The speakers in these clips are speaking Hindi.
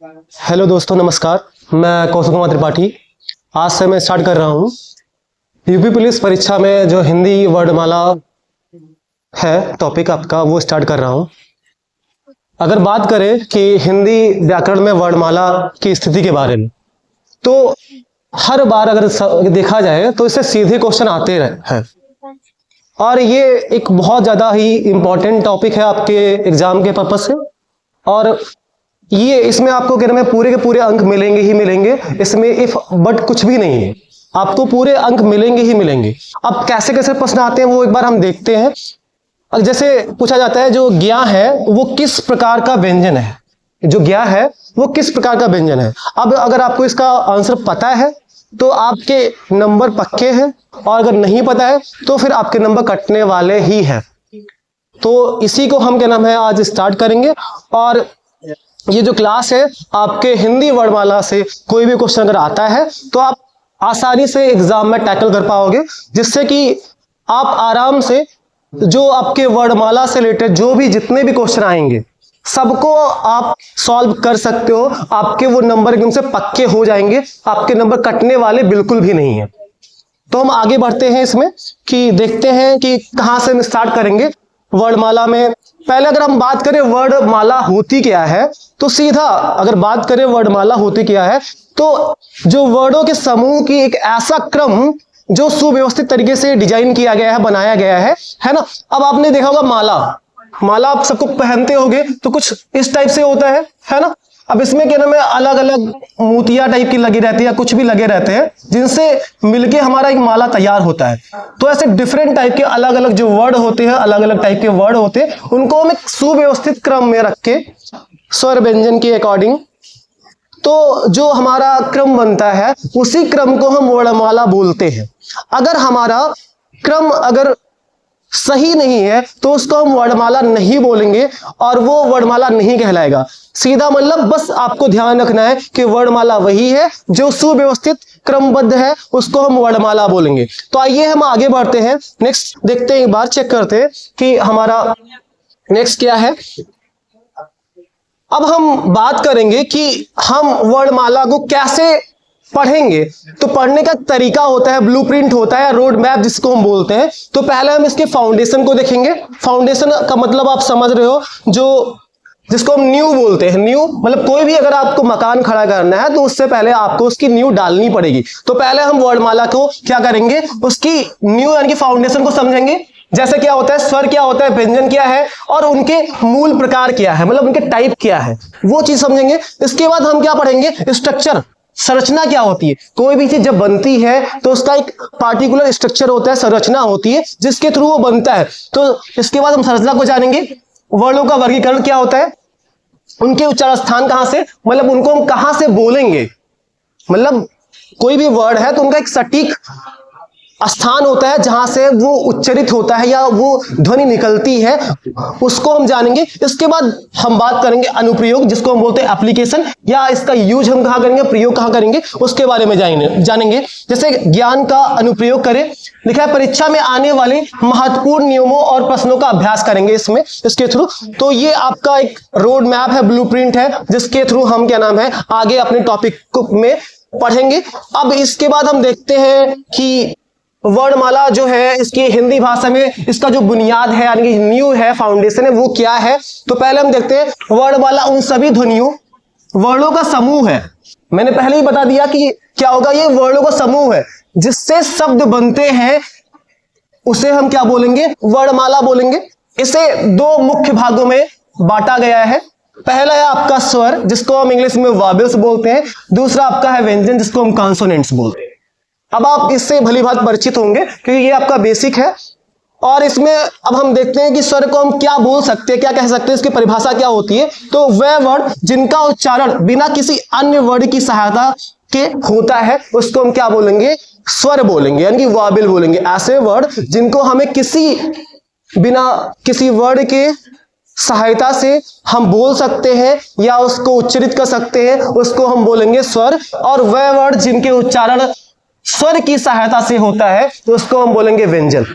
हेलो दोस्तों, नमस्कार। मैं कौशल कुमार त्रिपाठी आज से मैं स्टार्ट कर रहा हूँ यूपी पुलिस परीक्षा में जो हिंदी वर्णमाला है टॉपिक आपका, वो स्टार्ट कर रहा हूँ। अगर बात करें कि हिंदी व्याकरण में वर्णमाला की स्थिति के बारे में, तो हर बार अगर देखा जाए तो इससे सीधे क्वेश्चन आते हैं और ये एक बहुत ज़्यादा ही इम्पोर्टेंट टॉपिक है आपके एग्जाम के पर्पज से। और ये इसमें आपको कहने में पूरे के पूरे अंक मिलेंगे ही मिलेंगे, इसमें इफ बट कुछ भी नहीं है, आपको पूरे अंक मिलेंगे ही मिलेंगे। अब कैसे कैसे प्रश्न आते हैं वो एक बार हम देखते हैं। अब जैसे पूछा जाता है जो ज्ञा है वो किस प्रकार का व्यंजन है, जो ज्ञा है वो किस प्रकार का व्यंजन है। अब अगर आपको इसका आंसर पता है तो आपके नंबर पक्के हैं, और अगर नहीं पता है तो फिर आपके नंबर कटने वाले ही हैं। तो इसी को हम क्या नाम है आज स्टार्ट करेंगे। और ये जो क्लास है आपके हिंदी वर्णमाला से कोई भी क्वेश्चन अगर आता है तो आप आसानी से एग्जाम में टैकल कर पाओगे, जिससे कि आप आराम से जो आपके वर्णमाला से रिलेटेड जो भी जितने भी क्वेश्चन आएंगे सबको आप सॉल्व कर सकते हो। आपके वो नंबर एकदम से पक्के हो जाएंगे, आपके नंबर कटने वाले बिल्कुल भी नहीं है। तो हम आगे बढ़ते हैं इसमें कि देखते हैं कि कहां से हम स्टार्ट करेंगे वर्णमाला में। पहले अगर हम बात करें वर्णमाला होती क्या है, तो सीधा अगर बात करें वर्णमाला होती क्या है, तो जो वर्णों के समूह की एक ऐसा क्रम जो सुव्यवस्थित तरीके से डिजाइन किया गया है, बनाया गया है ना। अब आपने देखा होगा माला आप सबको पहनते होगे तो कुछ इस टाइप से होता है ना। अब इसमें क्या नाम है अलग अलग मोतिया टाइप की लगी रहती है या कुछ भी लगे रहते हैं जिनसे मिलके हमारा एक माला तैयार होता है। तो ऐसे डिफरेंट टाइप के अलग अलग जो वर्ड होते हैं, अलग अलग टाइप के वर्ड होते हैं, उनको हम एक सुव्यवस्थित क्रम में रख के स्वर व्यंजन के अकॉर्डिंग तो जो हमारा क्रम बनता है उसी क्रम को हम वर्णमाला बोलते हैं। अगर हमारा क्रम अगर सही नहीं है तो उसको हम वर्णमाला नहीं बोलेंगे और वो वर्णमाला नहीं कहलाएगा। सीधा मतलब बस आपको ध्यान रखना है कि वर्णमाला वही है जो सुव्यवस्थित क्रमबद्ध है, उसको हम वर्णमाला बोलेंगे। तो आइए हम आगे बढ़ते हैं, नेक्स्ट देखते हैं, एक बार चेक करते हैं कि हमारा नेक्स्ट क्या है। अब हम बात करेंगे कि हम वर्णमाला को कैसे पढ़ेंगे। तो पढ़ने का तरीका होता है, ब्लूप्रिंट होता है, रोड मैप जिसको हम बोलते हैं। तो पहले हम इसके फाउंडेशन को देखेंगे। फाउंडेशन का मतलब आप समझ रहे हो, जो जिसको हम न्यू बोलते हैं। न्यू मतलब कोई भी अगर आपको मकान खड़ा करना है तो उससे पहले आपको उसकी न्यू डालनी पड़ेगी। तो पहले हम वर्णमाला को क्या करेंगे, उसकी न्यू यानी कि फाउंडेशन को समझेंगे। जैसे क्या होता है स्वर, क्या होता है व्यंजन, क्या है और उनके मूल प्रकार क्या है, मतलब उनके टाइप क्या है, वो चीज समझेंगे। इसके बाद हम क्या पढ़ेंगे, स्ट्रक्चर, संरचना क्या होती है। कोई भी चीज जब बनती है तो उसका एक पार्टिकुलर स्ट्रक्चर होता है, संरचना होती है जिसके थ्रू वो बनता है। तो इसके बाद हम संरचना को जानेंगे। वर्णों का वर्गीकरण क्या होता है, उनके उच्चारण स्थान कहां से, मतलब उनको हम कहां से बोलेंगे। मतलब कोई भी वर्ड है तो उनका एक सटीक स्थान होता है जहां से वो उच्चरित होता है या वो ध्वनि निकलती है, उसको हम जानेंगे। इसके बाद हम बात करेंगे अनुप्रयोग, जिसको हम बोलते हैं एप्लीकेशन, या इसका यूज हम कहां करेंगे, प्रयोग कहां करेंगे, उसके बारे में जानेंगे। जैसे ज्ञान का अनुप्रयोग करें, लिखा है परीक्षा में आने वाले महत्वपूर्ण नियमों और प्रश्नों का अभ्यास करेंगे इसके थ्रू। तो ये आपका एक रोड मैप है, ब्लूप्रिंट है, जिसके थ्रू हम क्या नाम है आगे अपने टॉपिक में पढ़ेंगे। अब इसके बाद हम देखते हैं कि वर्णमाला जो है इसकी हिंदी भाषा में इसका जो बुनियाद है यानी कि न्यू है, फाउंडेशन है, वो क्या है। तो पहले हम देखते हैं वर्णमाला उन सभी ध्वनियों वर्णों का समूह है। मैंने पहले ही बता दिया कि क्या होगा, ये वर्णों का समूह है जिससे शब्द बनते हैं, उसे हम क्या बोलेंगे, वर्णमाला बोलेंगे। इसे दो मुख्य भागों में बांटा गया है। पहला है आपका स्वर, जिसको हम इंग्लिश में वॉवेल्स बोलते हैं। दूसरा आपका है व्यंजन, जिसको हम कॉन्सोनेंट्स बोलते हैं। अब आप इससे भली भांति परिचित होंगे क्योंकि ये आपका बेसिक है। और इसमें अब हम देखते हैं कि स्वर को हम क्या बोल सकते हैं, क्या कह सकते हैं, इसकी परिभाषा क्या होती है। तो वह वर्ड जिनका उच्चारण बिना किसी अन्य वर्ड की सहायता के होता है उसको हम क्या बोलेंगे, स्वर बोलेंगे, यानी कि वॉवेल बोलेंगे। ऐसे वर्ड जिनको हमें बिना किसी वर्ड के सहायता से हम बोल सकते हैं या उसको उच्चरित कर सकते हैं, उसको हम बोलेंगे स्वर। और वह वर्ड जिनके उच्चारण स्वर की सहायता से होता है तो उसको हम बोलेंगे व्यंजन।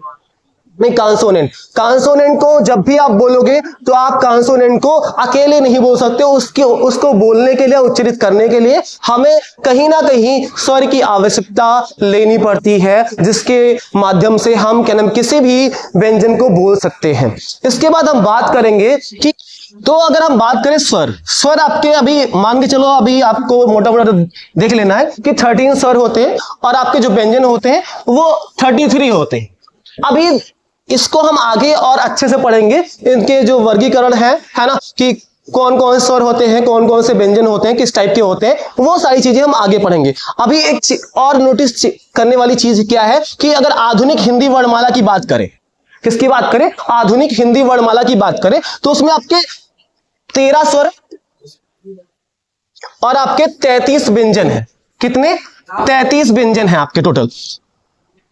नहीं, कांसोनेंट। कांसोनेंट को जब भी आप बोलोगे तो आप कांसोनेंट को अकेले नहीं बोल सकते, उसको बोलने के लिए, उच्चारित करने के लिए हमें कहीं ना कहीं स्वर की आवश्यकता लेनी पड़ती है, जिसके माध्यम से हम क्या नाम किसी भी व्यंजन को बोल सकते हैं। इसके बाद हम बात करेंगे कि तो अगर हम बात करें स्वर आपके अभी मान के चलो, अभी आपको मोटा मोटा देख लेना है कि 13 स्वर होते हैं और आपके जो व्यंजन होते हैं वो 33 होते हैं। अभी इसको हम आगे और अच्छे से पढ़ेंगे, इनके जो वर्गीकरण है ना, कि कौन कौन से स्वर होते हैं, कौन कौन से व्यंजन होते हैं, किस टाइप के होते हैं, वो सारी चीजें हम आगे पढ़ेंगे। अभी एक और नोटिस करने वाली चीज क्या है कि अगर आधुनिक हिंदी वर्णमाला की बात करें, किसकी बात करें, आधुनिक हिंदी वर्णमाला की बात करें, तो उसमें आपके 13 स्वर और आपके 33 व्यंजन है। कितने? 33 व्यंजन है आपके टोटल।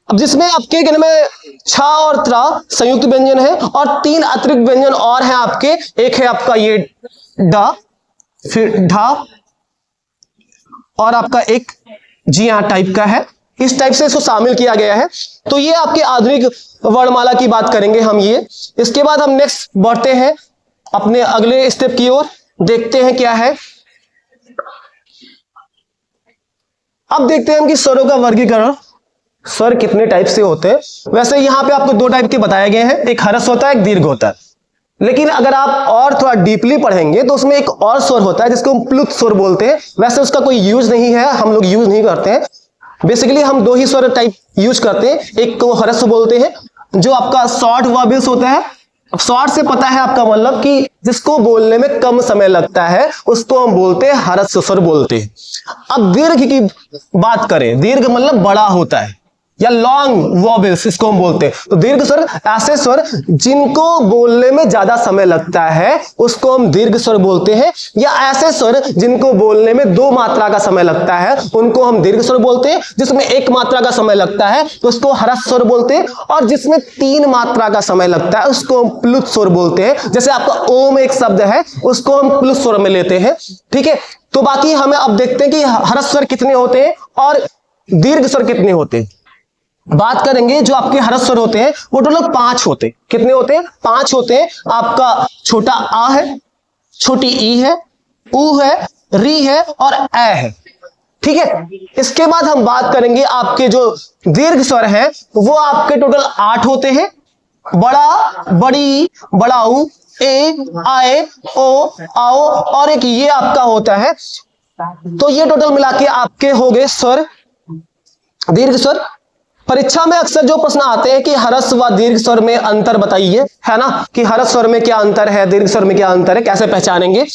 अब जिसमें आपके कहने में छ और त्र संयुक्त व्यंजन है और 3 अतिरिक्त व्यंजन और हैं आपके। एक है आपका ये ड, फिर ढ और आपका एक जिया टाइप का है, इस टाइप से इसको शामिल किया गया है। तो ये आपके आधुनिक वर्णमाला की बात करेंगे हम ये। इसके बाद हम नेक्स्ट बढ़ते हैं अपने अगले स्टेप की ओर, देखते हैं क्या है। अब देखते हैं हम कि स्वरों का वर्गीकरण, स्वर कितने टाइप से होते हैं। वैसे यहां पे आपको 2 टाइप के बताए गए हैं, एक हरस होता है, एक दीर्घ होता है। लेकिन अगर आप और थोड़ा डीपली पढ़ेंगे तो उसमें एक और स्वर होता है जिसको हम प्लुत स्वर बोलते हैं। वैसे उसका कोई यूज नहीं है, हम लोग यूज नहीं करते हैं। बेसिकली हम 2 ही स्वर टाइप यूज करते हैं, एक को हरस बोलते हैं जो आपका शॉर्ट वॉवेल्स होता है। अब शॉर्ट से पता है आपका मतलब कि जिसको बोलने में कम समय लगता है उसको हम बोलते हैं हरस स्वर बोलते हैं। अब दीर्घ की बात करें, दीर्घ मतलब बड़ा होता है या लॉन्ग वॉवेल्स इसको हम बोलते हैं। तो दीर्घ स्वर ऐसे स्वर जिनको बोलने में ज्यादा समय लगता है उसको हम दीर्घ स्वर बोलते हैं, या ऐसे स्वर जिनको बोलने में 2 मात्रा का समय लगता है उनको हम दीर्घ स्वर बोलते हैं। जिसमें 1 मात्रा का समय लगता है तो उसको हरस स्वर बोलते हैं, और जिसमें 3 मात्रा का समय लगता है उसको हम प्लुत स्वर बोलते हैं। जैसे आपका ओम एक शब्द है, उसको हम प्लुत स्वर में लेते हैं, ठीक है। तो बाकी हमें अब देखते हैं कि हरस स्वर कितने होते हैं और दीर्घ स्वर कितने होते हैं। बात करेंगे जो आपके हरस स्वर होते हैं वो टोटल 5 होते हैं। कितने होते हैं? 5 होते हैं। आपका छोटा आ है, छोटी ई है, ऊ है, री है और ए है, ठीक है। इसके बाद हम बात करेंगे आपके जो दीर्घ स्वर हैं वो आपके टोटल 8 होते हैं। बड़ा, बड़ी, बड़ाऊ, ए, आए, ओ, आओ और एक ये आपका होता है। तो ये टोटल मिला के आपके हो गए स्वर, दीर्घ स्वर। परीक्षा में अक्सर जो प्रश्न आते हैं कि हरस व दीर्घ स्वर में अंतर बताइए, है ना, कि हरस स्वर में क्या अंतर है, दीर्घ स्वर में क्या अंतर है, कैसे पहचानेंगे।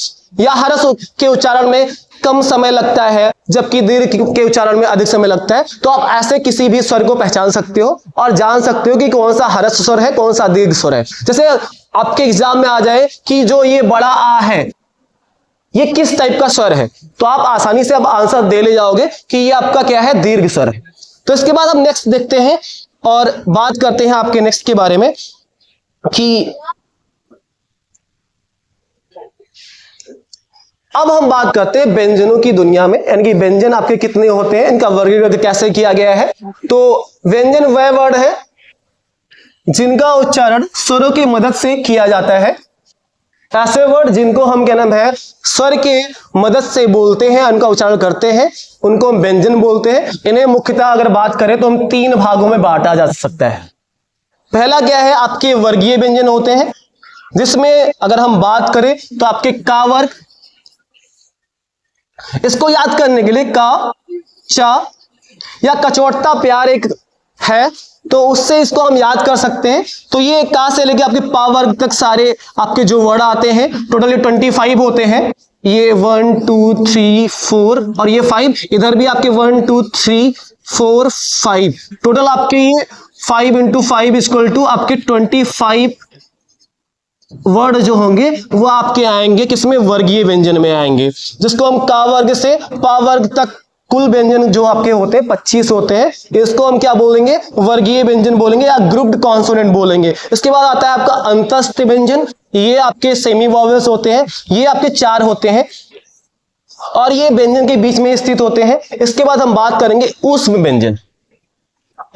या हरस के उच्चारण में कम समय लगता है जबकि दीर्घ के उच्चारण में अधिक समय लगता है। तो आप ऐसे किसी भी स्वर को पहचान सकते हो और जान सकते हो कि कौन सा हरस स्वर है, कौन सा दीर्घ स्वर है। जैसे आपके एग्जाम में आ जाए कि जो ये बड़ा आ है ये किस टाइप का स्वर है, तो आप आसानी से अब आंसर दे ले जाओगे कि ये आपका क्या है, दीर्घ स्वर है। तो इसके बाद हम नेक्स्ट देखते हैं और बात करते हैं आपके नेक्स्ट के बारे में कि अब हम बात करते हैं व्यंजनों की दुनिया में, यानी कि व्यंजन आपके कितने होते हैं, इनका वर्गीकरण कैसे किया गया है। तो व्यंजन वह वर्ड है जिनका उच्चारण स्वरों की मदद से किया जाता है। ऐसे वर्ड जिनको हम क्या नाम है स्वर के मदद से बोलते हैं, उनका उच्चारण करते हैं, उनको हम व्यंजन बोलते हैं। इन्हें मुख्यतः अगर बात करें तो हम 3 भागों में बांटा जा सकता है। पहला क्या है, आपके वर्गीय व्यंजन होते हैं, जिसमें अगर हम बात करें तो आपके का वर्ग, इसको याद करने के लिए का, चा या कचौटता प्यार एक है तो उससे इसको हम याद कर सकते हैं। तो ये का से लेके आपके पा वर्ग तक सारे आपके जो वर्ड आते हैं टोटली 25 होते हैं। ये 1 2 3 4 और ये 5, इधर भी आपके 1 2 3 4 5, टोटल आपके ये 5 × 5 = आपके 25 वर्ड जो होंगे वो आपके आएंगे किसमें, वर्गीय व्यंजन में आएंगे, जिसको हम का वर्ग से पा वर्ग तक कुल व्यंजन जो आपके होते हैं 25 होते हैं। इसको हम क्या बोलेंगे, वर्गीय व्यंजन बोलेंगे या ग्रुप्ड कॉन्सोनेंट बोलेंगे। इसके बाद आता है आपका अंतस्थ व्यंजन, ये आपके सेमी वॉवेल्स होते हैं, ये आपके 4 होते हैं और ये व्यंजन के बीच में स्थित होते हैं। इसके बाद हम बात करेंगे ऊष्म व्यंजन।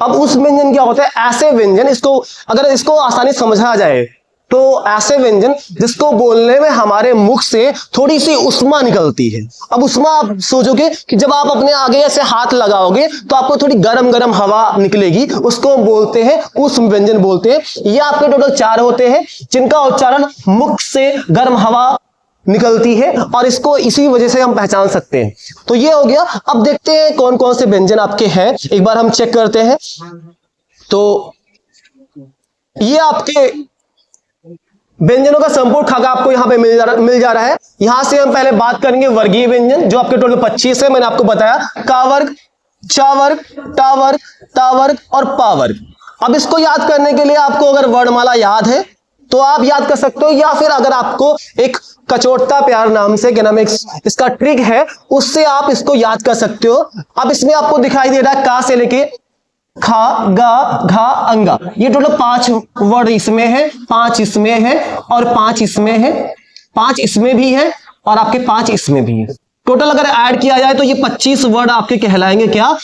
अब उस व्यंजन क्या होता है, ऐसे व्यंजन, इसको अगर इसको आसानी समझा जाए तो ऐसे व्यंजन जिसको बोलने में हमारे मुख से थोड़ी सी उष्मा निकलती है। अब उष्मा आप सोचोगे कि जब आप अपने आगे ऐसे हाथ लगाओगे तो आपको थोड़ी गरम गरम हवा निकलेगी, उसको बोलते हैं उष्म व्यंजन बोलते हैं। ये आपके टोटल 4 होते हैं जिनका उच्चारण मुख से गर्म हवा निकलती है और इसको इसी वजह से हम पहचान सकते हैं। तो ये हो गया। अब देखते हैं कौन कौन से व्यंजन आपके हैं, एक बार हम चेक करते हैं। तो ये आपके व्यंजनों का संपूर्ण खाका आपको यहां पे मिल जा रहा है। यहां से हम पहले बात करेंगे वर्गीय व्यंजन, जो आपके टोटल 25 है। मैंने आपको बताया का वर्ग, चा वर्ग, टा वर्ग, ता वर्ग और पा वर्ग। अब इसको याद करने के लिए आपको अगर वर्णमाला याद है तो आप याद कर सकते हो, या फिर अगर आपको एक कचोटता प्यार नाम से क्या नाम है इसका ट्रिक है, उससे आप इसको याद कर सकते हो। अब इसमें आपको दिखाई दे रहा है का से लेके खा, गा, घा, अंगा, ये टोटल 5 वर्ड इसमें है, 5 इसमें है और 5 इसमें है, 5 इसमें भी है और आपके 5 इसमें भी है। टोटल अगर ऐड किया जाए तो ये 25 वर्ड आपके कहलाएंगे क्या,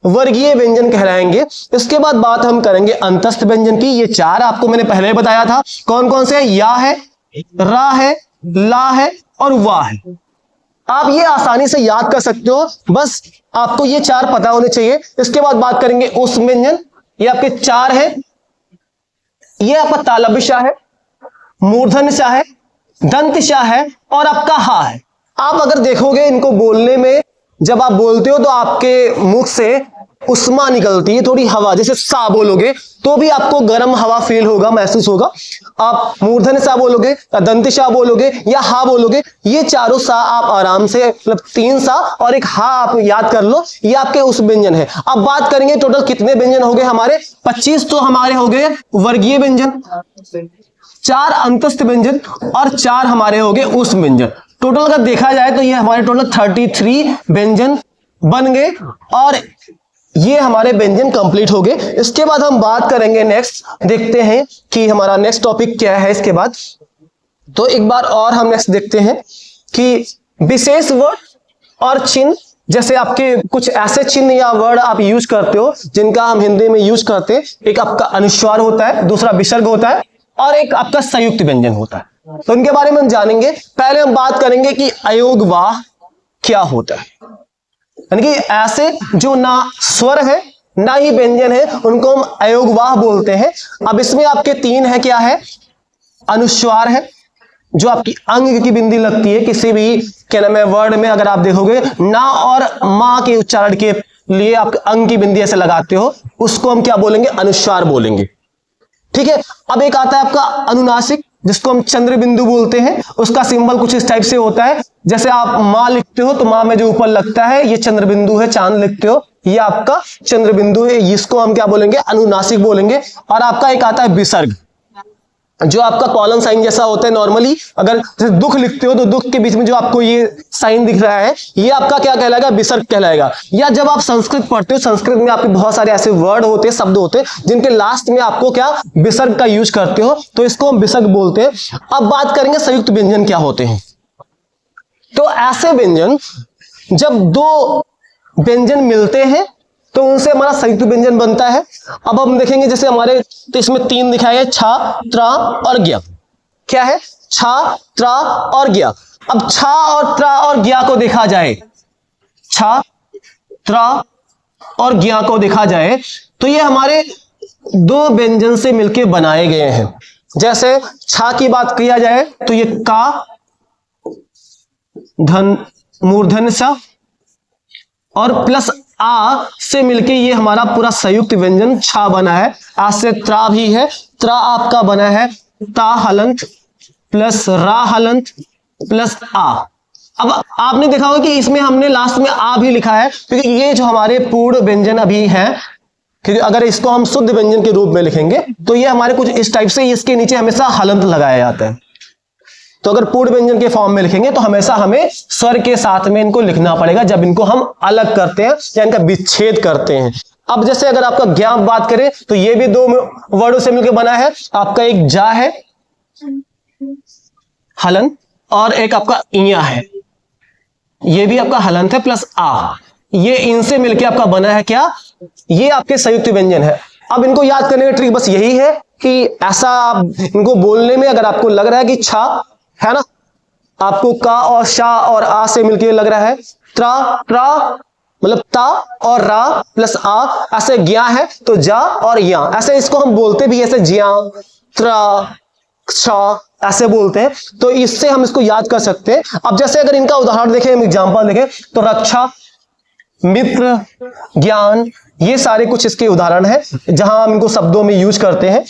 वर्गीय व्यंजन कहलाएंगे। इसके बाद बात हम करेंगे अंतस्थ व्यंजन की। ये 4 आपको मैंने पहले बताया था कौन कौन से, या है, रा है, ला है और वाह है। आप ये आसानी से याद कर सकते हो, बस आपको ये 4 पता होने चाहिए। इसके बाद बात करेंगे उस व्यंजन, ये आपके 4 है। ये आपका तालव्य श है, मूर्धन्य श है, दंत श है और आपका हा है। आप अगर देखोगे इनको बोलने में, जब आप बोलते हो तो आपके मुख से उष्मा निकलती है, थोड़ी हवा, जैसे सा बोलोगे तो भी आपको गर्म हवा फील होगा, महसूस होगा। आप मूर्धन्य सा बोलोगे या दंत सा बोलोगे या हा बोलोगे, ये चारों सा आप आराम से, मतलब 3 सा और एक हा आप याद कर लो, ये आपके उस व्यंजन है। अब बात करेंगे टोटल कितने व्यंजन हो गए हमारे, 25 तो हमारे हो गए वर्गीय व्यंजन, 4 अंतस्थ व्यंजन और 4 हमारे हो गए उस व्यंजन। टोटल अगर देखा जाए तो ये हमारे टोटल 33 व्यंजन बन गए और ये हमारे व्यंजन कंप्लीट हो गए। इसके बाद हम बात करेंगे नेक्स्ट, देखते हैं कि हमारा नेक्स्ट टॉपिक क्या है इसके बाद। तो एक बार और हम नेक्स्ट देखते हैं कि विशेष वर्ड और चिन्ह, जैसे आपके कुछ ऐसे चिन्ह या वर्ड आप यूज करते हो जिनका हम हिंदी में यूज करते हैं। एक आपका अनुस्वार होता है, दूसरा विसर्ग होता है और एक आपका संयुक्त व्यंजन होता है। तो इनके बारे में हम जानेंगे। पहले हम बात करेंगे कि अयोगवाह क्या होता है, यानी कि ऐसे जो ना स्वर है ना ही व्यंजन है उनको हम अयोगवाह बोलते हैं। अब इसमें आपके 3 है, क्या है, अनुस्वार है जो आपकी अंग की बिंदी लगती है किसी भी क्या नाम है वर्ड में। अगर आप देखोगे ना और मां के उच्चारण के लिए आप अंग की बिंदी ऐसे लगाते हो, उसको हम क्या बोलेंगे, अनुस्वार बोलेंगे। ठीक है। अब एक आता है आपका अनुनासिक, जिसको हम चंद्र बिंदु बोलते हैं। उसका सिंबल कुछ इस टाइप से होता है, जैसे आप मां लिखते हो तो मां में जो ऊपर लगता है ये चंद्र बिंदु है, चांद लिखते हो ये आपका चंद्र बिंदु है, इसको हम क्या बोलेंगे, अनुनासिक बोलेंगे। और आपका एक आता है विसर्ग, जो आपका कॉलन साइन जैसा होता है नॉर्मली। अगर जैसे दुख लिखते हो तो दुख के बीच में जो आपको ये साइन दिख रहा है, ये आपका क्या कहलाएगा, विसर्ग कहलाएगा। या जब आप संस्कृत पढ़ते हो, संस्कृत में आपके बहुत सारे ऐसे वर्ड होते हैं, शब्द होते हैं जिनके लास्ट में आपको क्या विसर्ग का यूज करते हो, तो इसको हम विसर्ग बोलते हैं। अब बात करेंगे संयुक्त व्यंजन क्या होते हैं। तो ऐसे व्यंजन जब 2 व्यंजन मिलते हैं तो उनसे हमारा संयुक्त व्यंजन बनता है। अब हम देखेंगे, जैसे हमारे तो इसमें 3 दिखाया है, छा, त्रा और ज्ञा। क्या है, छा, त्रा और ज्ञा। अब छा और त्रा और ज्ञा को देखा जाए, छा, त्रा और ज्ञा को देखा जाए तो ये हमारे 2 व्यंजन से मिलकर बनाए गए हैं। जैसे छा की बात किया जाए तो ये का धन मूर्धन्य सा और प्लस आ से मिलके ये हमारा पूरा संयुक्त व्यंजन छा बना है। आ से त्रा भी है, त्रा आपका बना है ता हलंत प्लस रा हलंत प्लस आ। अब आपने देखा होगा कि इसमें हमने लास्ट में आ भी लिखा है, क्योंकि ये जो हमारे पूर्ण व्यंजन अभी है, क्योंकि अगर इसको हम शुद्ध व्यंजन के रूप में लिखेंगे तो ये हमारे कुछ इस टाइप से, इसके नीचे हमेशा हलंत लगाया जाता है। तो अगर पूर्ण व्यंजन के फॉर्म में लिखेंगे तो हमेशा हमें स्वर के साथ में इनको लिखना पड़ेगा जब इनको हम अलग करते हैं या इनका विच्छेद करते हैं। अब जैसे अगर आपका ज्ञा बात करें तो ये भी 2 वर्डों से मिलकर बना है। आपका एक जा है हलन और एक आपका इया है, ये भी आपका हलंत है प्लस आ। ये इनसे मिलके आपका बना है क्या, ये आपके संयुक्त व्यंजन है। अब इनको याद करने का ट्रिक बस यही है कि ऐसा आप इनको बोलने में अगर आपको लग रहा है कि छा है ना, आपको का और शा और आ से मिलके लग रहा है त्रा, त्रा मतलब ता और रा प्लस आ, ऐसे ज्ञा है तो जा और या, ऐसे इसको हम बोलते भी ऐसे ज्या त्रा छा ऐसे बोलते हैं। तो इससे हम इसको याद कर सकते हैं। अब जैसे अगर इनका उदाहरण देखें, एग्जांपल देखें तो रक्षा, मित्र, ज्ञान, ये सारे कुछ इसके उदाहरण हैं जहां हम इनको शब्दों में यूज करते हैं।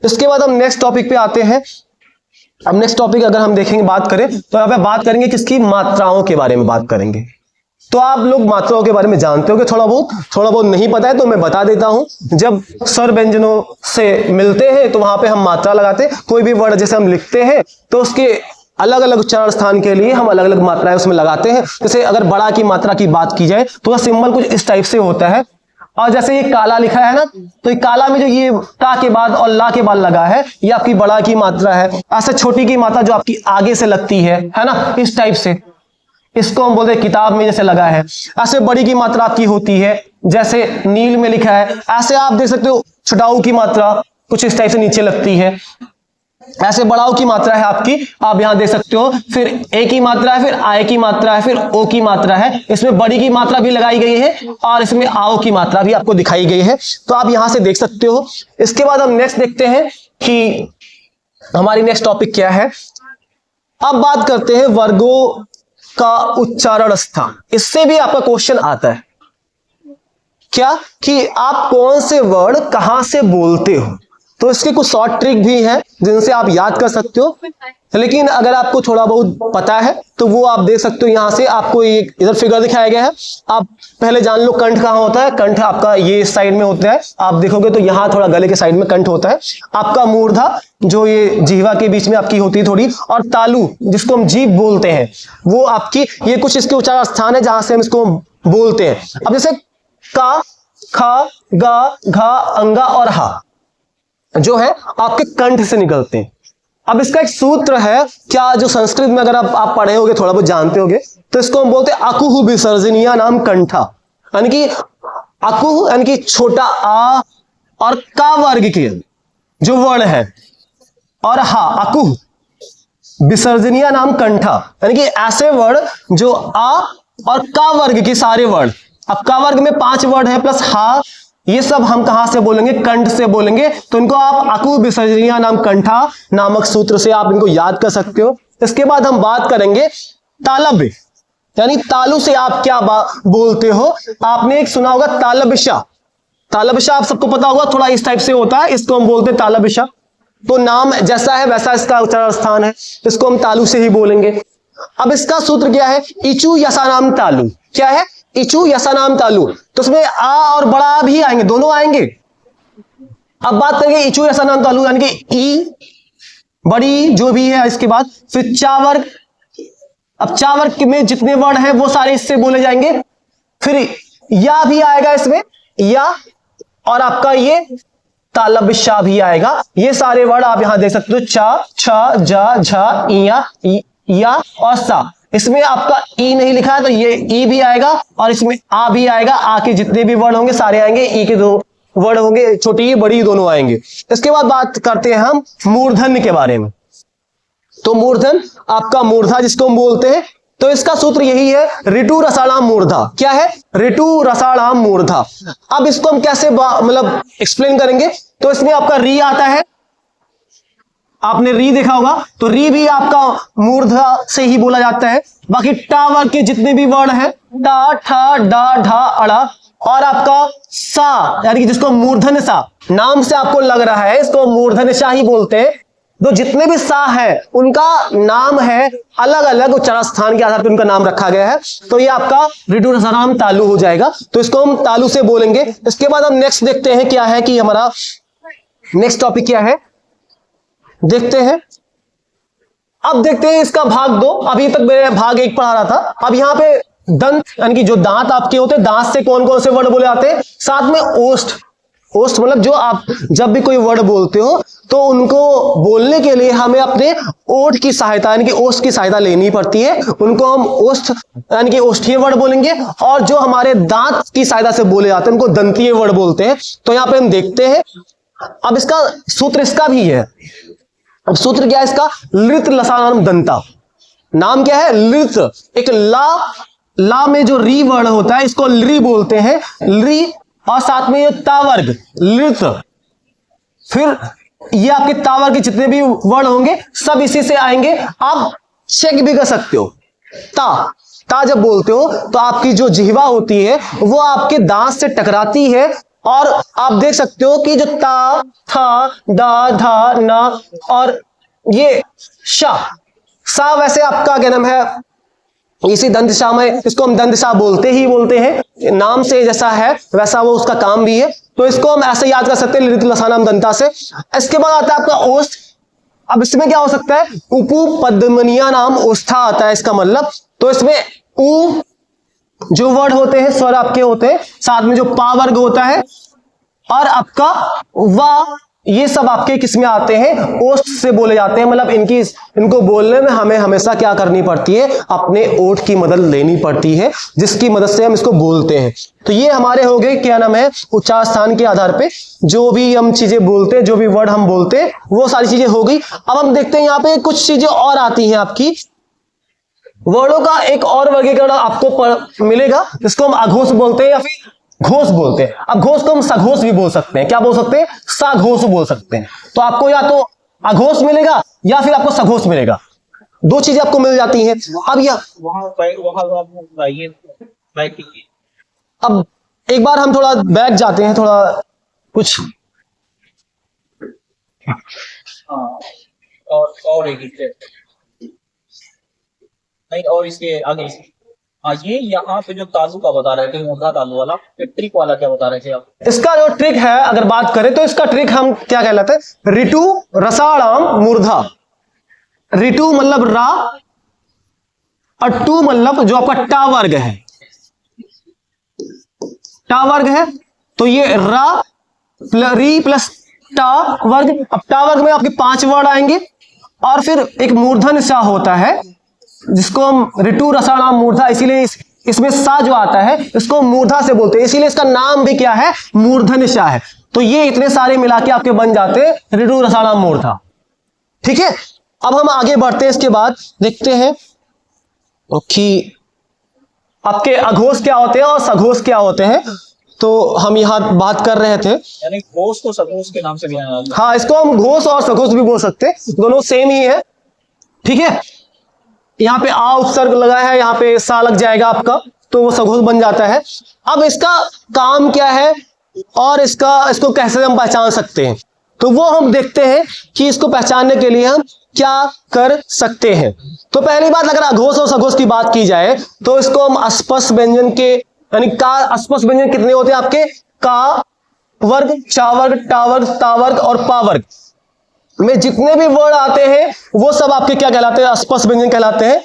इसके बाद हम नेक्स्ट टॉपिक पे आते हैं। अब नेक्स्ट टॉपिक अगर हम देखेंगे, बात करें तो यहाँ पे बात करेंगे किसकी, मात्राओं के बारे में बात करेंगे। तो आप लोग मात्राओं के बारे में जानते हो कि थोड़ा बहुत नहीं पता है तो मैं बता देता हूं। जब स्वर व्यंजनों से मिलते हैं तो वहां पे हम मात्रा लगाते हैं। कोई भी वर्ड जैसे हम लिखते हैं तो उसके अलग अलग उच्चारण स्थान के लिए हम अलग अलग मात्राएं उसमें लगाते हैं। जैसे अगर बड़ा की मात्रा की बात की जाए तो वह सिंबल कुछ इस टाइप से होता है। और जैसे ये काला लिखा है ना, तो ये काला में जो ये ता के बाद और ला के बाद लगा है, ये आपकी बड़ा की मात्रा है। ऐसे छोटी की मात्रा जो आपकी आगे से लगती है ना, इस टाइप से, इसको हम बोलते हैं किताब में जैसे लगा है। ऐसे बड़ी की मात्रा आपकी होती है, जैसे नील में लिखा है। ऐसे आप देख सकते हो छटाऊ की मात्रा कुछ इस टाइप से नीचे लगती है। ऐसे बड़ाऊ की मात्रा है आपकी, आप यहां देख सकते हो। फिर ए की मात्रा है, फिर आय की मात्रा है, फिर ओ की मात्रा है। इसमें बड़ी की मात्रा भी लगाई गई है और इसमें आओ की मात्रा भी आपको दिखाई गई है। तो आप यहां से देख सकते हो। इसके बाद हम नेक्स्ट देखते हैं कि हमारी नेक्स्ट टॉपिक क्या है। अब बात करते हैं वर्गों का उच्चारण स्थान। इससे भी आपका क्वेश्चन आता है क्या कि आप कौन से वर्ड कहां से बोलते हो। तो इसके कुछ शॉर्ट ट्रिक भी हैं जिनसे आप याद कर सकते हो, लेकिन अगर आपको थोड़ा बहुत पता है तो वो आप देख सकते हो। यहां से आपको एक इधर फिगर दिखाया गया है, आप पहले जान लो कंठ कहां होता है। कंठ आपका ये साइड में होता है, आप देखोगे तो यहां थोड़ा गले के साइड में कंठ होता है। आपका मूर्धा जो ये जीवा के बीच में आपकी होती है थोड़ी, और तालु जिसको हम जीभ बोलते हैं, वो आपकी, ये कुछ इसके उच्चारण स्थान है जहां से हम इसको बोलते हैं। अब जैसे का, खा, गा, घा, अंगा और हा जो है आपके कंठ से निकलते हैं। अब इसका एक सूत्र है, क्या जो संस्कृत में अगर आप पढ़े होगे, थोड़ा बहुत जानते होगे, तो इसको हम बोलते हैं अकुहु विसर्जनीय नाम कंठा। यानी कि अकुहु यानी कि छोटा आ और का वर्ग के जो वर्ण है, और हा अकुहु विसर्जनीय नाम कंठा, यानी कि ऐसे वर्ण जो आ और का वर्ग के सारे वर्ण। अब का वर्ग में 5 वर्ड है प्लस हा, ये सब हम कहां से बोलेंगे, कंठ से बोलेंगे। तो इनको आप अकु विसर्जनीय नाम कंठा नामक सूत्र से आप इनको याद कर सकते हो। इसके बाद हम बात करेंगे तालव्य, यानी तालु से आप क्या बोलते हो। आपने एक सुना होगा तालव्यशा। तालव्यशा आप सबको पता होगा, थोड़ा इस टाइप से होता है, इसको हम बोलते हैं तालव्यशा। तो नाम जैसा है वैसा इसका उच्चारण स्थान है, इसको हम तालु से ही बोलेंगे। अब इसका सूत्र क्या है, इचु यसा नाम तालु। क्या है, इचु यसा नाम तालु। तो उसमें आ और बड़ा भी आएंगे, दोनों आएंगे। अब बात करेंगे इचु यसा नाम तालु, यानी कि ई बड़ी जो भी है इसके बाद, फिर चा वर्ग। अब चा वर्ग में जितने वर्ड हैं वो सारे इससे बोले जाएंगे। फिर या भी आएगा इसमें, या, और आपका ये तालव्यशा भी आएगा। ये सारे वर्ड आप यहां देख सकते हो, चा, छा, जा, झा, इया, या और सा। इसमें आपका ई नहीं लिखा है तो ये ई भी आएगा, और इसमें आ भी आएगा। आ के जितने भी वर्ड होंगे सारे आएंगे, ई के 2 वर्ड होंगे, छोटी बड़ी दोनों आएंगे। इसके बाद बात करते हैं हम मूर्धन्य के बारे में। तो मूर्धन आपका मूर्धा जिसको हम बोलते हैं, तो इसका सूत्र यही है, ऋतु रसाणाम मूर्धा। क्या है, ऋतु रसाणाम मूर्धा। अब इसको हम कैसे मतलब एक्सप्लेन करेंगे, तो इसमें आपका री आता है, आपने री देखा होगा, तो री भी आपका मूर्धा से ही बोला जाता है। बाकी टा वर्ग के जितने भी वर्ड हैं, टा, ठा, डा, ढा, अड़ा, और आपका सा यानी कि जिसको मूर्धन्य सा, नाम से आपको लग रहा है इसको मूर्धन्य सा ही बोलते हैं। तो जितने भी सा है उनका नाम है, अलग अलग उच्चारण स्थान के आधार पर उनका नाम रखा गया है। तो ये आपका ऋतु रसाणाम तालु हो जाएगा, तो इसको हम तालु से बोलेंगे। इसके बाद हम नेक्स्ट देखते हैं क्या है कि हमारा नेक्स्ट टॉपिक क्या है, देखते हैं। अब देखते हैं इसका भाग 2। अभी तक मैंने भाग 1 पढ़ा रहा था। अब यहां पे दंत यानी कि जो दांत आपके होते हैं, दांत से कौन कौन से वर्ड बोले जाते हैं, साथ में ओष्ठ। ओस्ट मतलब जो आप जब भी कोई वर्ड बोलते हो तो उनको बोलने के लिए हमें अपने ओठ की सहायता यानी कि ओष्ठ की सहायता लेनी पड़ती है। उनको हम ओष्ठ यानी कि ओष्ठीय वर्ड बोलेंगे, और जो हमारे दांत की सहायता से बोले जाते हैं उनको दंतीय वर्ड बोलते हैं। तो यहां पे हम देखते हैं, अब इसका सूत्र इसका भी है। अब सूत्र क्या है इसका? लृत लसानम दंता। नाम क्या है? लृत। एक ला में जो री वर्ड होता है इसको लृ बोलते हैं, लृ, और साथ में ये तावर्ग लृत। फिर ये आपके तावर्ग के जितने भी वर्ड होंगे सब इसी से आएंगे। आप चेक भी कर सकते हो, ता जब बोलते हो तो आपकी जो जिह्वा होती है वो आपके दांत से टकराती है, और आप देख सकते हो कि जो ता, था, दा, धा, ना और ये शा, सा वैसे आपका क्या नाम है, इसी दंतशा में इसको हम दंतशा बोलते हैं, नाम से जैसा है वैसा वो उसका काम भी है। तो इसको हम ऐसे याद कर सकते हैं, लृत लसानम दंता से। इसके बाद आता है आपका ओष्ठ। अब इसमें क्या हो सकता है? उपु पद्मनिया नाम ओष्ठा आता है इसका मतलब। तो इसमें उ जो वर्ड होते हैं स्वर आपके होते हैं, साथ में जो पा वर्ग होता है और आपका वा, ये सब आपके किस में आते हैं? ओष्ठ से बोले जाते हैं। मतलब इनको बोलने में हमें हमेशा क्या करनी पड़ती है? अपने ओठ की मदद लेनी पड़ती है, जिसकी मदद से हम इसको बोलते हैं। तो ये हमारे हो गए क्या नाम है, उच्चार स्थान के आधार पे जो भी हम चीजें बोलते हैं, जो भी वर्ड हम बोलते हैं वो सारी चीजें हो गई। अब हम देखते हैं यहाँ पे कुछ चीजें और आती हैं आपकी। वर्डों का एक और वर्गीकरण आपको मिलेगा, जिसको हम अघोष बोलते हैं या फिर घोष बोलते हैं। अब घोष को हम सघोष भी बोल सकते हैं। क्या बोल सकते हैं? सघोष बोल सकते हैं। तो आपको या तो अघोष मिलेगा या फिर आपको सघोष मिलेगा, दो चीजें आपको मिल जाती हैं। अब एक बार हम थोड़ा बैठ जाते हैं, थोड़ा कुछ और नहीं, और इसके आगे ये यहाँ पे जो तालु का बता रहे थे, मूर्धा तालु वाला, ट्रिक वाला क्या बता रहे थे आप? इसका जो ट्रिक है अगर बात करें तो इसका ट्रिक हम क्या कहलाते हैं? ऋतु रसाणाम मूर्धा। ऋतु मतलब रा, और टू मतलब जो आपका टा वर्ग है, टा वर्ग है। तो ये रा री प्लस टा वर्ग। अब टा वर्ग में आपके 5 वर्ड आएंगे, और फिर एक मूर्धन सा होता है जिसको हम ऋतु रसाणाम मूर्धा, इसीलिए इसमें सा जो आता है इसको मूर्धा से बोलते हैं, इसीलिए इसका नाम भी क्या है? मूर्धन सा है। तो ये इतने सारे मिला के आपके बन जाते हैं ऋतु रसाणाम मूर्धा। ठीक है, अब हम आगे बढ़ते हैं। इसके बाद देखते हैं कि आपके अघोष क्या होते हैं और सघोष क्या होते हैं। तो हम यहां बात कर रहे थे, यानी घोष को सघोष के नाम से भी जाना जाता है। हाँ, इसको हम घोष और सघोष भी बोल सकते हैं, दोनों सेम ही है। ठीक है, यहाँ पे आ उपसर्ग लगा है, यहाँ पे सा लग जाएगा आपका, तो वो सघोष बन जाता है। अब इसका काम क्या है और इसको कैसे हम पहचान सकते हैं, तो वो हम देखते हैं कि इसको पहचानने के लिए हम क्या कर सकते हैं। तो पहली बात, अगर अघोष और सघोष की बात की जाए तो इसको हम अस्पष्ट व्यंजन के, यानी का अस्पष्ट व्यंजन कितने होते हैं आपके? का वर्ग, चा वर्ग, टा वर्ग, ता वर्ग और पा वर्ग में जितने भी वर्ड आते हैं वो सब आपके क्या कहलाते हैं? अस्पष्ट व्यंजन कहलाते हैं,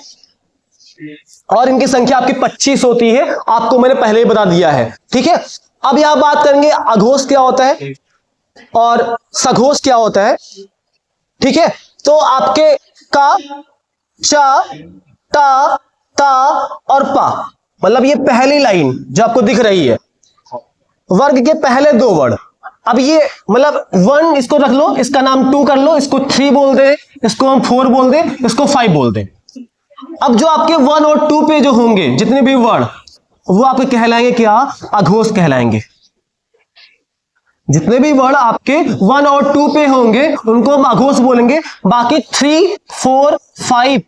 और इनकी संख्या आपकी 25 होती है। आपको मैंने पहले ही बता दिया है। ठीक है, अब यहां बात करेंगे अघोष क्या होता है और सघोष क्या होता है। ठीक है, तो आपके का, चा, ता, ता और पा, मतलब ये पहली लाइन जो आपको दिख रही है, वर्ग के पहले 2 वर्ड। अब ये मतलब 1 इसको रख लो, इसका नाम 2 कर लो, इसको 3 बोल दे, इसको हम 4 बोल दे, इसको 5 बोल दे। अब जो आपके 1 और 2 पे जो होंगे जितने भी वर्ड, वो आपके कहलाएंगे क्या? अघोष कहलाएंगे। जितने भी वर्ड आपके 1 और 2 पे होंगे उनको हम अघोष बोलेंगे। बाकी 3, 4, 5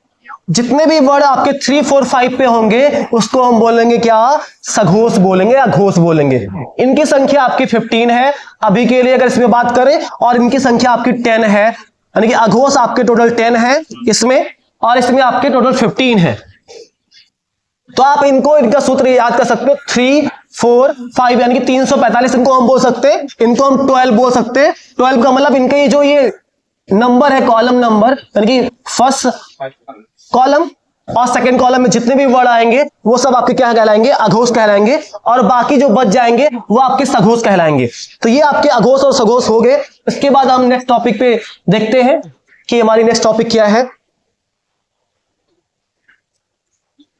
जितने भी वर्ड आपके 3, 4, 5 पे होंगे उसको हम बोलेंगे क्या? सघोष बोलेंगे, अघोष बोलेंगे। इनकी संख्या आपकी 15 है अभी के लिए अगर इसमें बात करें, और इनकी संख्या आपकी 10 है, यानी कि अघोष आपके टोटल 10 है इसमें, और इसमें आपके टोटल 15 है। तो आप इनका सूत्र याद कर सकते हो, 3, 4, 5 यानी कि 345 इनको हम बोल सकते हैं। इनको हम 12 बोल सकते हैं। 12 का मतलब इनके ये जो ये नंबर है, कॉलम नंबर, यानी कि फर्स्ट कॉलम और सेकंड कॉलम में जितने भी वर्ड आएंगे वो सब आपके क्या कहलाएंगे, अघोष कहलाएंगे, और बाकी जो बच जाएंगे वो आपके सघोष कहलाएंगे। तो ये आपके अघोष और सघोष हो गए। इसके बाद हम नेक्स्ट टॉपिक पे देखते हैं कि हमारी नेक्स्ट टॉपिक क्या है।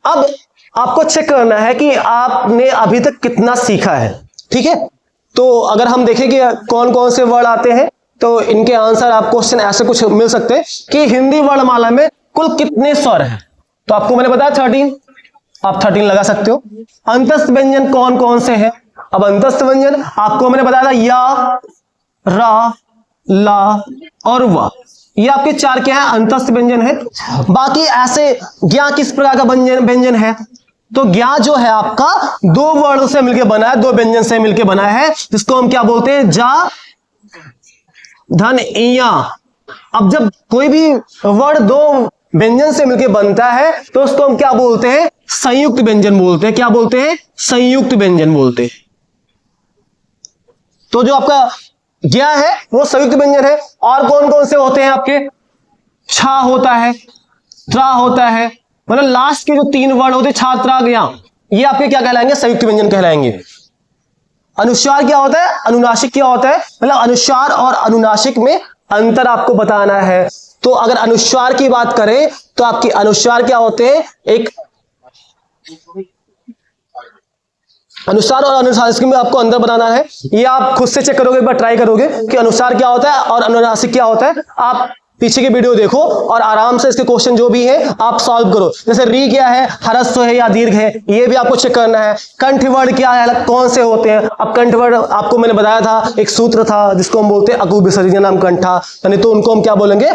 अब आपको चेक करना है कि आपने अभी तक कितना सीखा है, ठीक है। तो अगर हम देखें कि कौन कौन से वर्ड आते हैं तो इनके आंसर आप क्वेश्चन ऐसे कुछ मिल सकते हैं कि हिंदी वर्णमाला में कुल कितने स्वर हैं। तो आपको मैंने बताया 13, आप 13 लगा सकते हो। अंतस्थ व्यंजन कौन कौन से हैं? अब अंतस्थ व्यंजन आपको मैंने बताया था या, रा, ला और वा, ये आपके 4 क्या है, अंतस्थ व्यंजन है। बाकी ऐसे ज्ञा किस प्रकार का व्यंजन है? तो ज्ञा जो है आपका 2 वर्णों से मिलकर बना है, 2 व्यंजन से मिलकर बना है, जिसको हम क्या बोलते हैं, जा धन इया। अब जब कोई भी वर्ड 2 व्यंजन से मिलकर बनता है तो उसको हम क्या बोलते हैं, संयुक्त व्यंजन बोलते हैं। क्या बोलते हैं, संयुक्त व्यंजन बोलते हैं। तो जो आपका ज्ञा है वो संयुक्त व्यंजन है। और कौन कौन से होते हैं आपके, छा होता है, त्रा होता है, मतलब लास्ट के जो 3 वर्ड होते हैं छा, त्रा, ज्ञा, ये आपके क्या कहलाएंगे, संयुक्त व्यंजन कहलाएंगे। अनुस्वार क्या होता है, अनुनासिक क्या होता है, मतलब अनुस्वार और अनुनासिक में अंतर आपको बताना है। तो अगर अनुस्वार की बात करें तो आपकी अनुस्वार क्या होते हैं, एक अनुस्वार और अनुनासिक में आपको अंतर बताना है। ये आप खुद से चेक करोगे, एक बार ट्राई करोगे कि अनुस्वार क्या होता है और अनुनासिक क्या होता है। आप पीछे की वीडियो देखो और आराम से इसके क्वेश्चन जो भी है आप सॉल्व करो। जैसे री क्या है, ह्रस्व है या दीर्घ है, ये भी आपको चेक करना है। कंठ वर्ड क्या है, अलग कौन से होते हैं। अब कंठ वर्ड आपको मैंने बताया था, एक सूत्र था जिसको हम बोलते हैं अकु विसर्जनम कंठा, यानी तो उनको हम क्या बोलेंगे,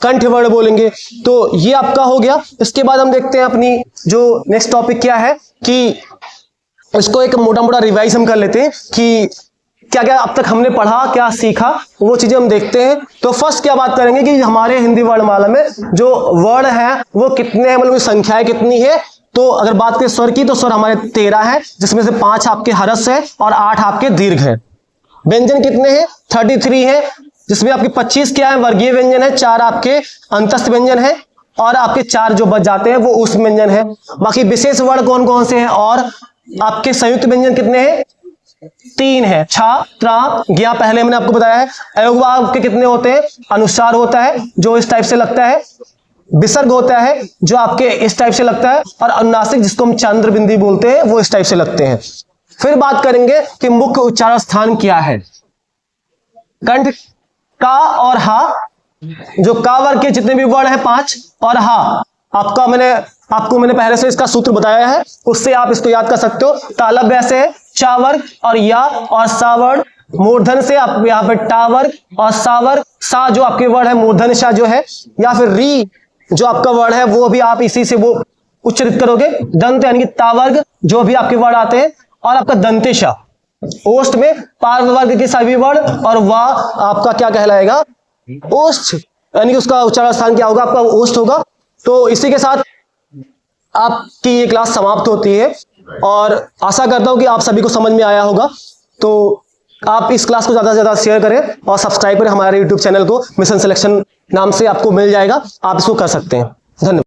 कंठ वर्ड बोलेंगे। तो ये आपका हो गया। इसके बाद हम देखते हैं अपनी जो नेक्स्ट टॉपिक क्या है, कि इसको एक मोटा मोटा रिवाइज हम कर लेते हैं कि क्या क्या अब तक हमने पढ़ा, क्या सीखा, वो चीजें हम देखते हैं। तो फर्स्ट क्या बात करेंगे कि हमारे हिंदी वर्णमाला में जो वर्ड है वो कितने हैं, मतलब संख्याएं कितनी है। तो अगर बात करें स्वर की तो स्वर हमारे 13 है, जिसमें से 5 आपके ह्रस्व है और 8 आपके दीर्घ है। व्यंजन कितने हैं, 33 है, जिसमें आपके 25 क्या है, वर्गीय व्यंजन है, 4 आपके अंतस्थ व्यंजन है और आपके 4 जो बच जाते हैं वो उस व्यंजन है। बाकी विशेष वर्ड कौन कौन से हैं, और आपके संयुक्त व्यंजन कितने हैं, 3 है, छा, त्रा, ज्ञा पहले मैंने आपको बताया है। अयोगवा आपके कितने होते हैं, अनुस्वार होता है जो इस टाइप से लगता है, विसर्ग होता है जो आपके इस टाइप से लगता है, और अनुनासिक जिसको हम चंद्र बिंदी बोलते हैं वो इस टाइप से लगते हैं। फिर बात करेंगे कि मुख्य उच्चारण स्थान क्या है। कंठ का और हा, जो का वर्ग के जितने भी वर्ड है 5, और हा आपको मैंने पहले से इसका सूत्र बताया है, उससे आप इसको याद कर सकते हो। तालव्य से है चा वर्ग और या और सा वर्ग, मूर्धन से आप यहाँ पे टा वर्ग और सा वर्ग, सा जो आपके वर्ड है मूर्धन सा जो है, या फिर री जो आपका वर्ड है वो भी आप इसी से वो उच्चारित करोगे। दंत यानी कि ता वर्ग जो भी आपके वर्ड आते हैं, और आपका दंतेशा। ओष्ठ में पार्व वर्ग के सभी वर्ड, और वाह आपका क्या कहलाएगा, ओष्ठ, यानी कि उसका उच्चारण स्थान क्या होगा, आपका ओष्ठ होगा। तो इसी के साथ आपकी ये क्लास समाप्त होती है, और आशा करता हूं कि आप सभी को समझ में आया होगा। तो आप इस क्लास को ज़्यादा से ज़्यादा शेयर करें और सब्सक्राइब करें हमारे यूट्यूब चैनल को। मिशन सिलेक्शन नाम से आपको मिल जाएगा, आप इसको कर सकते हैं। धन्यवाद।